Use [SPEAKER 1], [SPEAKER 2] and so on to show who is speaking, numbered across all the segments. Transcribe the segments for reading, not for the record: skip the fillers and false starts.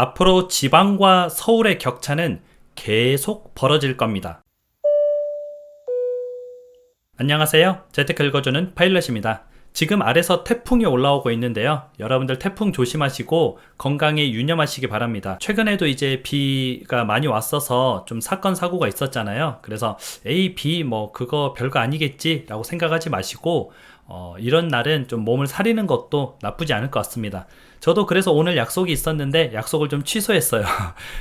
[SPEAKER 1] 앞으로 지방과 서울의 격차는 계속 벌어질 겁니다. 안녕하세요. 재테크 읽어주는 파일럿입니다. 지금 아래서 태풍이 올라오고 있는데요. 여러분들 태풍 조심하시고 건강에 유념하시기 바랍니다. 최근에도 이제 비가 많이 왔어서 좀 사건 사고가 있었잖아요. 그래서 A, B 뭐 그거 별거 아니겠지 라고 생각하지 마시고 이런 날은 좀 몸을 사리는 것도 나쁘지 않을 것 같습니다. 저도 그래서 오늘 약속이 있었는데 약속을 좀 취소했어요.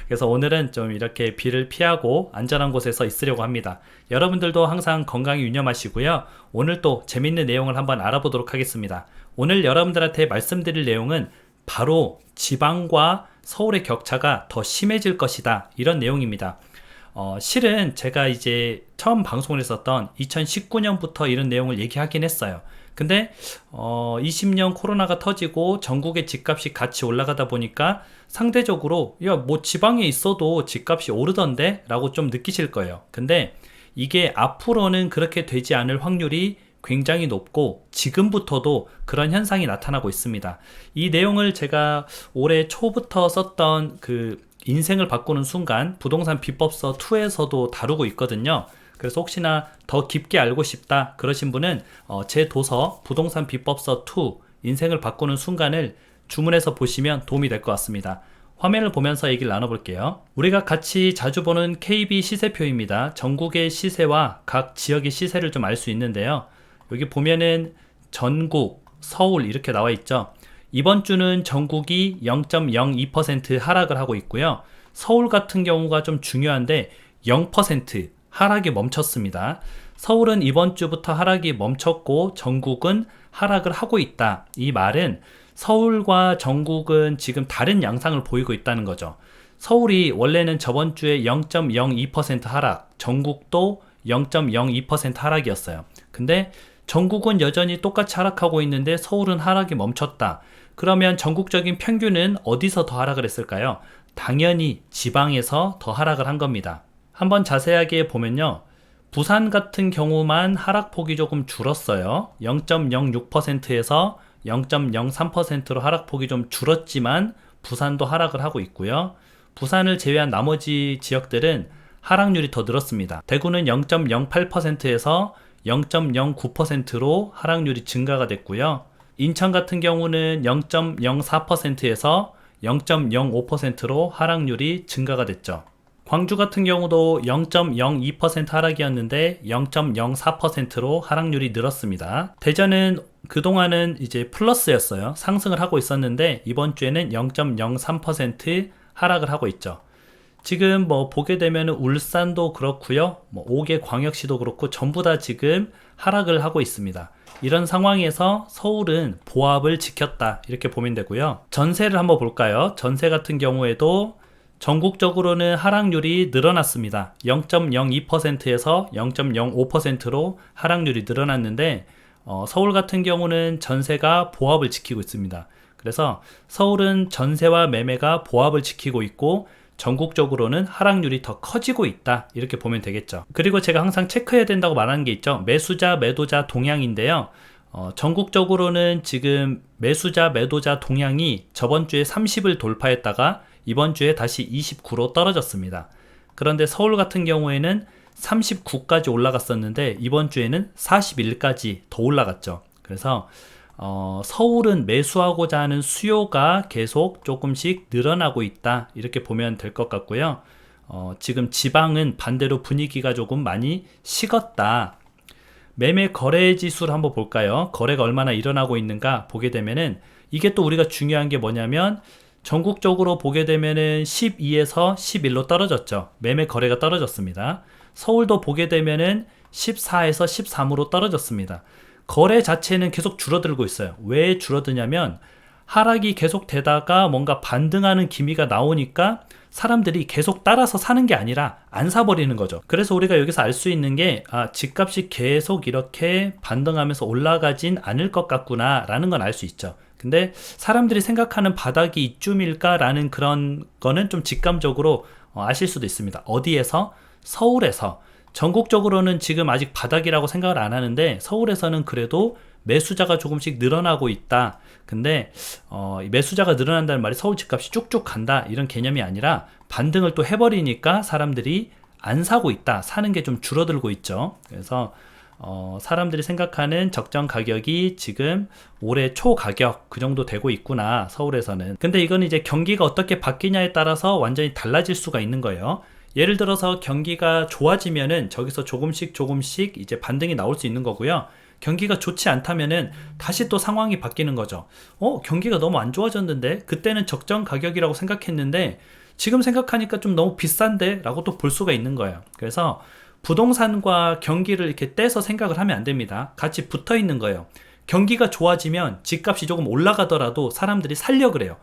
[SPEAKER 1] 그래서 오늘은 좀 이렇게 비를 피하고 안전한 곳에서 있으려고 합니다. 여러분들도 항상 건강에 유념하시고요. 오늘 또 재밌는 내용을 한번 알아보도록 하겠습니다. 오늘 여러분들한테 말씀드릴 내용은 바로 지방과 서울의 격차가 더 심해질 것이다, 이런 내용입니다. 실은 제가 이제 처음 방송을 했었던 2019년부터 이런 내용을 얘기하긴 했어요. 근데 20년 코로나가 터지고 전국의 집값이 같이 올라가다 보니까 상대적으로 야 뭐 지방에 있어도 집값이 오르던데 라고 좀 느끼실 거예요. 근데 이게 앞으로는 그렇게 되지 않을 확률이 굉장히 높고 지금부터도 그런 현상이 나타나고 있습니다. 이 내용을 제가 올해 초부터 썼던 그 인생을 바꾸는 순간 부동산 비법서 2에서도 다루고 있거든요. 그래서 혹시나 더 깊게 알고 싶다 그러신 분은 제 도서 부동산 비법서 2 인생을 바꾸는 순간을 주문해서 보시면 도움이 될 것 같습니다. 화면을 보면서 얘기를 나눠볼게요. 우리가 같이 자주 보는 KB 시세표입니다. 전국의 시세와 각 지역의 시세를 좀 알 수 있는데요. 여기 보면은 전국, 서울 이렇게 나와 있죠. 이번 주는 전국이 0.02% 하락을 하고 있고요. 서울 같은 경우가 좀 중요한데 0% 하락이 멈췄습니다. 서울은 이번 주부터 하락이 멈췄고 전국은 하락을 하고 있다. 이 말은 서울과 전국은 지금 다른 양상을 보이고 있다는 거죠. 서울이 원래는 저번 주에 0.02% 하락, 전국도 0.02% 하락이었어요. 근데 전국은 여전히 똑같이 하락하고 있는데 서울은 하락이 멈췄다. 그러면 전국적인 평균은 어디서 더 하락을 했을까요? 당연히 지방에서 더 하락을 한 겁니다. 한번 자세하게 보면요. 부산 같은 경우만 하락폭이 조금 줄었어요. 0.06%에서 0.03%로 하락폭이 좀 줄었지만 부산도 하락을 하고 있고요. 부산을 제외한 나머지 지역들은 하락률이 더 늘었습니다. 대구는 0.08%에서 0.09%로 하락률이 증가가 됐고요. 인천 같은 경우는 0.04%에서 0.05%로 하락률이 증가가 됐죠. 광주 같은 경우도 0.02% 하락이었는데 0.04%로 하락률이 늘었습니다. 대전은 그동안은 이제 플러스였어요. 상승을 하고 있었는데 이번 주에는 0.03% 하락을 하고 있죠. 지금 뭐 보게 되면 울산도 그렇고요. 뭐 5개 광역시도 그렇고 전부 다 지금 하락을 하고 있습니다. 이런 상황에서 서울은 보합을 지켰다, 이렇게 보면 되고요. 전세를 한번 볼까요? 전세 같은 경우에도 전국적으로는 하락률이 늘어났습니다. 0.02%에서 0.05%로 하락률이 늘어났는데 서울 같은 경우는 전세가 보합을 지키고 있습니다. 그래서 서울은 전세와 매매가 보합을 지키고 있고 전국적으로는 하락률이 더 커지고 있다, 이렇게 보면 되겠죠. 그리고 제가 항상 체크해야 된다고 말하는 게 있죠. 매수자 매도자 동향인데요. 전국적으로는 지금 매수자 매도자 동향이 저번 주에 30을 돌파했다가 이번 주에 다시 29로 떨어졌습니다. 그런데 서울 같은 경우에는 39까지 올라갔었는데 이번 주에는 41까지 더 올라갔죠. 그래서 서울은 매수하고자 하는 수요가 계속 조금씩 늘어나고 있다, 이렇게 보면 될 것 같고요. 지금 지방은 반대로 분위기가 조금 많이 식었다. 매매 거래 지수를 한번 볼까요? 거래가 얼마나 일어나고 있는가 보게 되면은 이게 또 우리가 중요한 게 뭐냐면 전국적으로 보게 되면은 12에서 11로 떨어졌죠. 매매 거래가 떨어졌습니다. 서울도 보게 되면은 14에서 13으로 떨어졌습니다. 거래 자체는 계속 줄어들고 있어요. 왜 줄어드냐면 하락이 계속 되다가 뭔가 반등하는 기미가 나오니까 사람들이 계속 따라서 사는 게 아니라 안 사버리는 거죠. 그래서 우리가 여기서 알 수 있는 게 집값이 계속 이렇게 반등하면서 올라가진 않을 것 같구나 라는 건 알 수 있죠. 근데 사람들이 생각하는 바닥이 이쯤일까라는 그런 거는 좀 직감적으로 아실 수도 있습니다. 어디에서? 서울에서. 전국적으로는 지금 아직 바닥이라고 생각을 안 하는데 서울에서는 그래도 매수자가 조금씩 늘어나고 있다. 근데 이 매수자가 늘어난다는 말이 서울 집값이 쭉쭉 간다 이런 개념이 아니라 반등을 또 해버리니까 사람들이 안 사고 있다. 사는 게 좀 줄어들고 있죠. 그래서 사람들이 생각하는 적정 가격이 지금 올해 초 가격 그 정도 되고 있구나, 서울에서는. 근데 이건 이제 경기가 어떻게 바뀌냐에 따라서 완전히 달라질 수가 있는 거예요. 예를 들어서 경기가 좋아지면은 저기서 조금씩 이제 반등이 나올 수 있는 거고요. 경기가 좋지 않다면은 다시 또 상황이 바뀌는 거죠. 경기가 너무 안 좋아졌는데 그때는 적정 가격이라고 생각했는데 지금 생각하니까 좀 너무 비싼데 라고 또 볼 수가 있는 거예요. 그래서 부동산과 경기를 이렇게 떼서 생각을 하면 안 됩니다. 같이 붙어 있는 거예요. 경기가 좋아지면 집값이 조금 올라가더라도 사람들이 살려 그래요.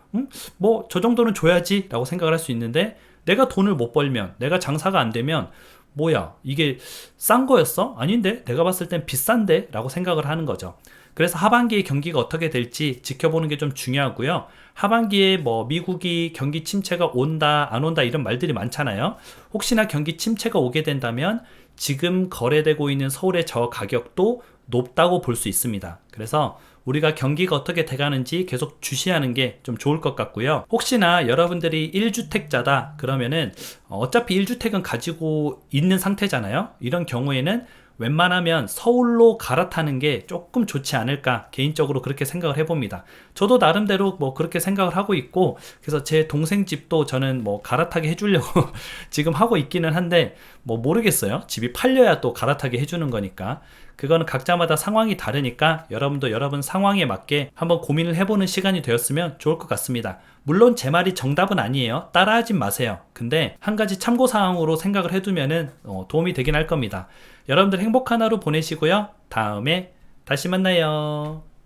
[SPEAKER 1] 뭐 저 정도는 줘야지 라고 생각을 할 수 있는데 내가 돈을 못 벌면, 내가 장사가 안 되면 뭐야 이게 싼 거였어? 아닌데 내가 봤을 땐 비싼데? 라고 생각을 하는 거죠. 그래서 하반기에 경기가 어떻게 될지 지켜보는 게 좀 중요하고요. 하반기에 뭐 미국이 경기 침체가 온다 안 온다 이런 말들이 많잖아요. 혹시나 경기 침체가 오게 된다면 지금 거래되고 있는 서울의 저 가격도 높다고 볼 수 있습니다. 그래서 우리가 경기가 어떻게 돼가는지 계속 주시하는 게 좀 좋을 것 같고요. 혹시나 여러분들이 1주택자다 그러면은 어차피 1주택은 가지고 있는 상태잖아요. 이런 경우에는 웬만하면 서울로 갈아타는 게 조금 좋지 않을까, 개인적으로 그렇게 생각을 해봅니다. 저도 나름대로 뭐 그렇게 생각을 하고 있고, 그래서 제 동생 집도 저는 뭐 갈아타게 해주려고 지금 하고 있기는 한데 뭐 모르겠어요. 집이 팔려야 또 갈아타게 해주는 거니까. 그거는 각자마다 상황이 다르니까 여러분도 여러분 상황에 맞게 한번 고민을 해보는 시간이 되었으면 좋을 것 같습니다. 물론 제 말이 정답은 아니에요. 따라하진 마세요. 근데 한 가지 참고사항으로 생각을 해두면은 도움이 되긴 할 겁니다. 여러분들 행복한 하루 보내시고요. 다음에 다시 만나요.